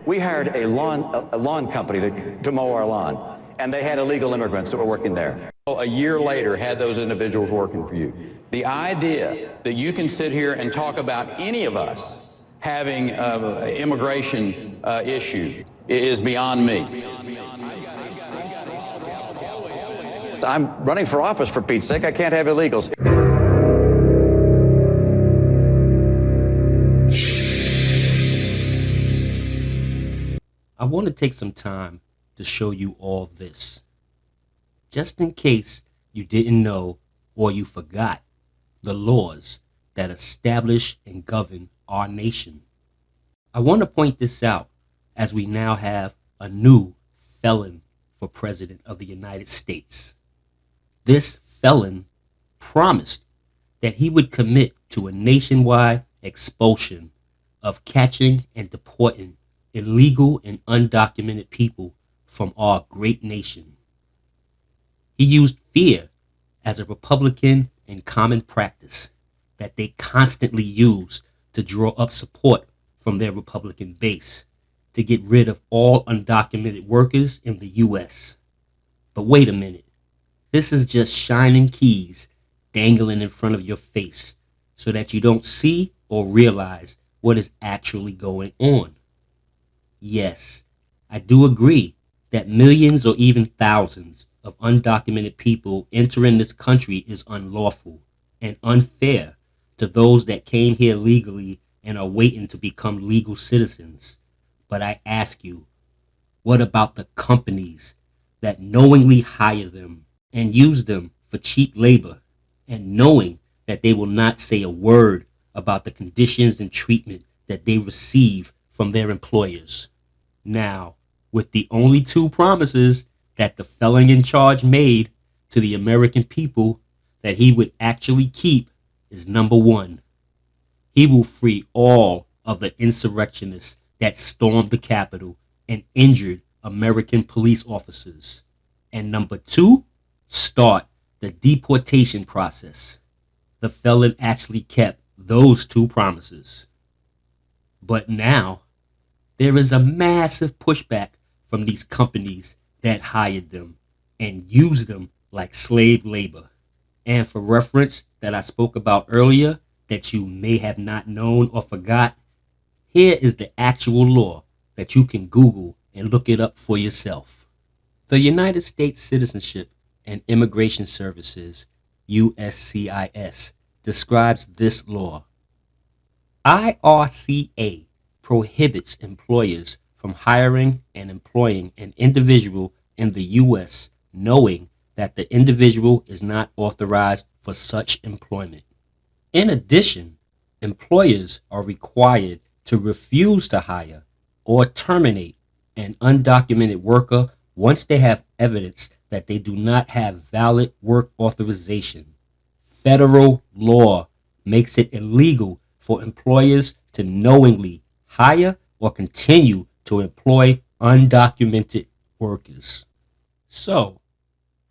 We hired a lawn company to mow our lawn, and they had illegal immigrants that were working there. A year later, had those individuals working for you. The idea that you can sit here and talk about any of us having an immigration issue is beyond me. I'm running for office, for Pete's sake. I can't have illegals. I want to take some time to show you all this, just in case you didn't know or you forgot the laws that establish and govern our nation. I want to point this out as we now have a new felon for President of the United States. This felon promised that he would commit to a nationwide expulsion of catching and deporting illegal and undocumented people from our great nation. He used fear as a Republican and common practice that they constantly use to draw up support from their Republican base to get rid of all undocumented workers in the U.S. But wait a minute. This is just shining keys dangling in front of your face so that you don't see or realize what is actually going on. Yes, I do agree that millions or even thousands of undocumented people entering this country is unlawful and unfair to those that came here legally and are waiting to become legal citizens. But I ask you, what about the companies that knowingly hire them and use them for cheap labor, and knowing that they will not say a word about the conditions and treatment that they receive from their employers? Now, with the only two promises that the felon in charge made to the American people that he would actually keep is number one, he will free all of the insurrectionists that stormed the Capitol and injured American police officers. And number two, start the deportation process. The felon actually kept those two promises. But now, there is a massive pushback from these companies that hired them and used them like slave labor. And for reference that I spoke about earlier that you may have not known or forgot, here is the actual law that you can Google and look it up for yourself. The United States Citizenship and Immigration Services, USCIS, describes this law. IRCA prohibits employers from hiring and employing an individual in the U.S. knowing that the individual is not authorized for such employment. In addition, employers are required to refuse to hire or terminate an undocumented worker once they have evidence that they do not have valid work authorization. Federal law makes it illegal for employers to knowingly hire or continue to employ undocumented workers. So,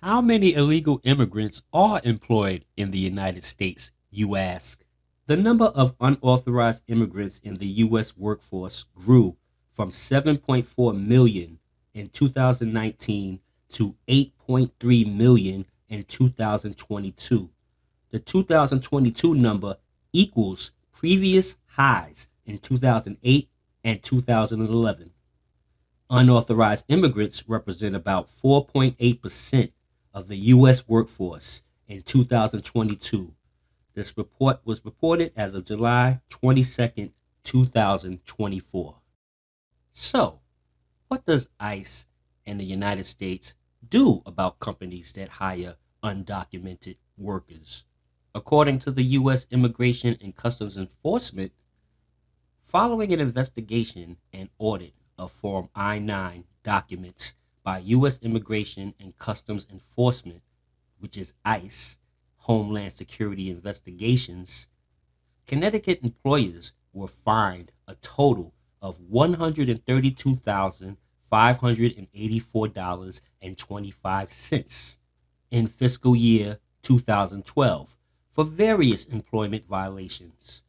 how many illegal immigrants are employed in the United States, you ask? The number of unauthorized immigrants in the U.S. workforce grew from 7.4 million in 2019 to 8.3 million in 2022. The 2022 number equals previous highs in 2008 and 2011. Unauthorized immigrants represent about 4.8% of the U.S. workforce in 2022. This report was reported as of July 22nd, 2024. So, what does ICE and the United States do about companies that hire undocumented workers? According to the U.S. Immigration and Customs Enforcement, following an investigation and audit of Form I-9 documents by U.S. Immigration and Customs Enforcement, which is ICE, Homeland Security Investigations, Connecticut employers were fined a total of $132,584.25 in fiscal year 2012 for various employment violations.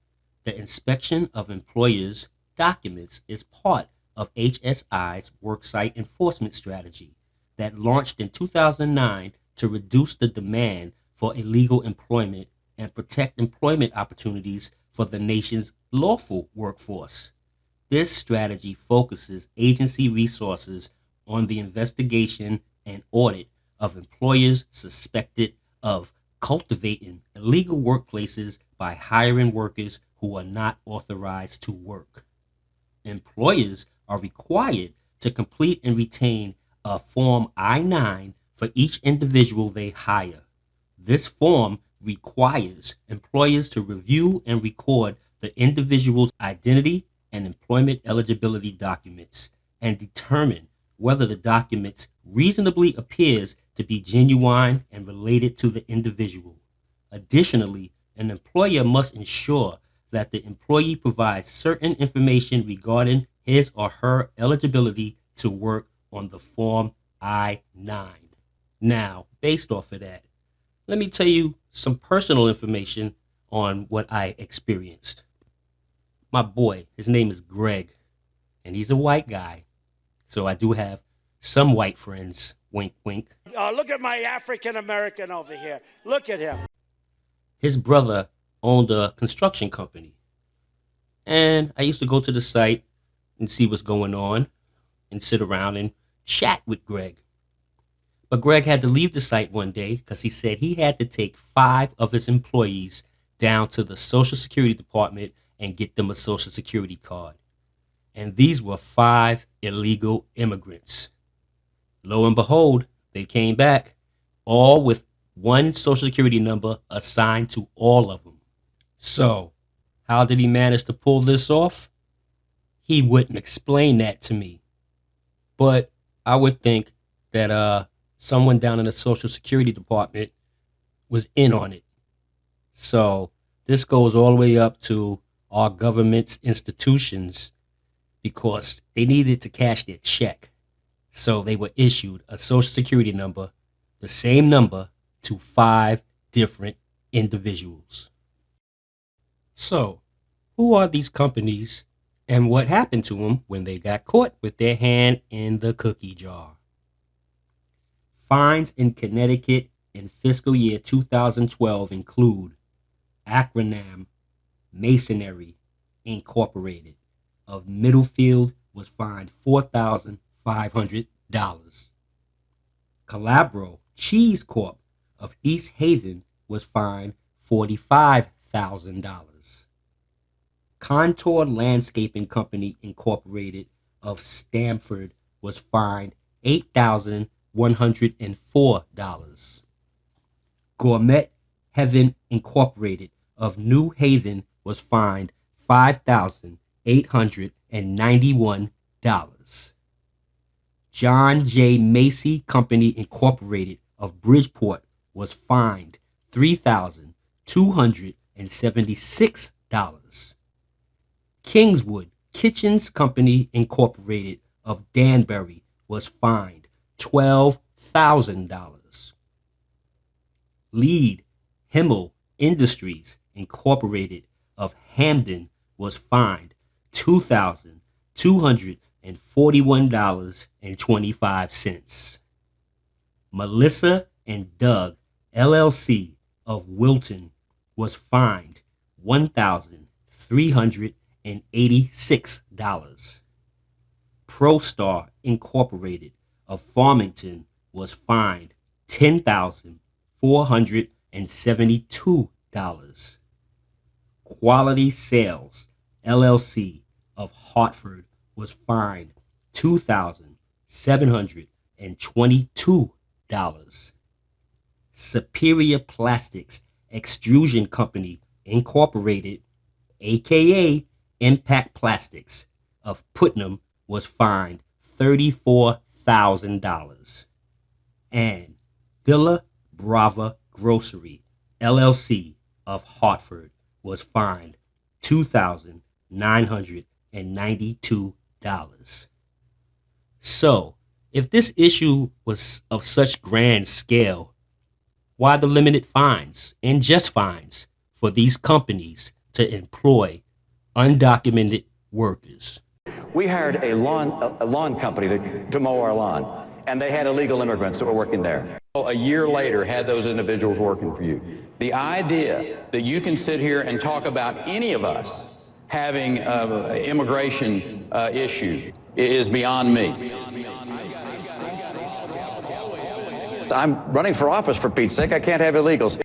The inspection of employers' documents is part of HSI's worksite enforcement strategy that launched in 2009 to reduce the demand for illegal employment and protect employment opportunities for the nation's lawful workforce. This strategy focuses agency resources on the investigation and audit of employers suspected of cultivating illegal workplaces by hiring workers who are not authorized to work. Employers are required to complete and retain a Form I-9 for each individual they hire. This form requires employers to review and record the individual's identity and employment eligibility documents and determine whether the documents reasonably appears to be genuine and related to the individual. Additionally, an employer must ensure that the employee provides certain information regarding his or her eligibility to work on the Form I-9. Now, based off of that, let me tell you some personal information on what I experienced. My boy, his name is Greg, and he's a white guy. So I do have some white friends, wink, wink. Look at my African American over here. Look at him. His brother owned a construction company. And I used to go to the site and see what's going on and sit around and chat with Greg. But Greg had to leave the site one day because he said he had to take 5 of his employees down to the Social Security Department and get them a Social Security card. And these were 5 illegal immigrants. Lo and behold, they came back, all with one Social Security number assigned to all of them. So, how did he manage to pull this off? He wouldn't explain that to me. But I would think that someone down in the Social Security Department was in on it. So this goes all the way up to our government's institutions because they needed to cash their check. So they were issued a Social Security number, the same number, to 5 different individuals. So, who are these companies and what happened to them when they got caught with their hand in the cookie jar? Fines in Connecticut in fiscal year 2012 include Acronym Masonry Incorporated of Middlefield was fined $4,500. Calabro Cheese Corp of East Haven was fined $45,000. Contour Landscaping Company Incorporated of Stamford was fined $8,104. Gourmet Heaven Incorporated of New Haven was fined $5,891. John J. Macy Company Incorporated of Bridgeport was fined $3,276. Kingswood Kitchens Company Incorporated of Danbury was fined $12,000. Lead Himmel Industries Incorporated of Hamden was fined $2,241.25. Melissa and Doug LLC of Wilton was fined $1,386. ProStar Incorporated of Farmington was fined $10,472. Quality Sales LLC of Hartford was fined $2,722. Superior Plastics Extrusion Company Incorporated, aka Impact Plastics of Putnam, was fined $34,000. And Villa Brava Grocery LLC of Hartford was fined $2,992. So, if this issue was of such grand scale, why the limited fines and just fines for these companies to employ undocumented workers? We hired a lawn company to mow our lawn, and they had illegal immigrants that were working there. A year later, had those individuals working for you. The idea that you can sit here and talk about any of us having an immigration issue is beyond me. I'm running for office, for Pete's sake. I can't have illegals.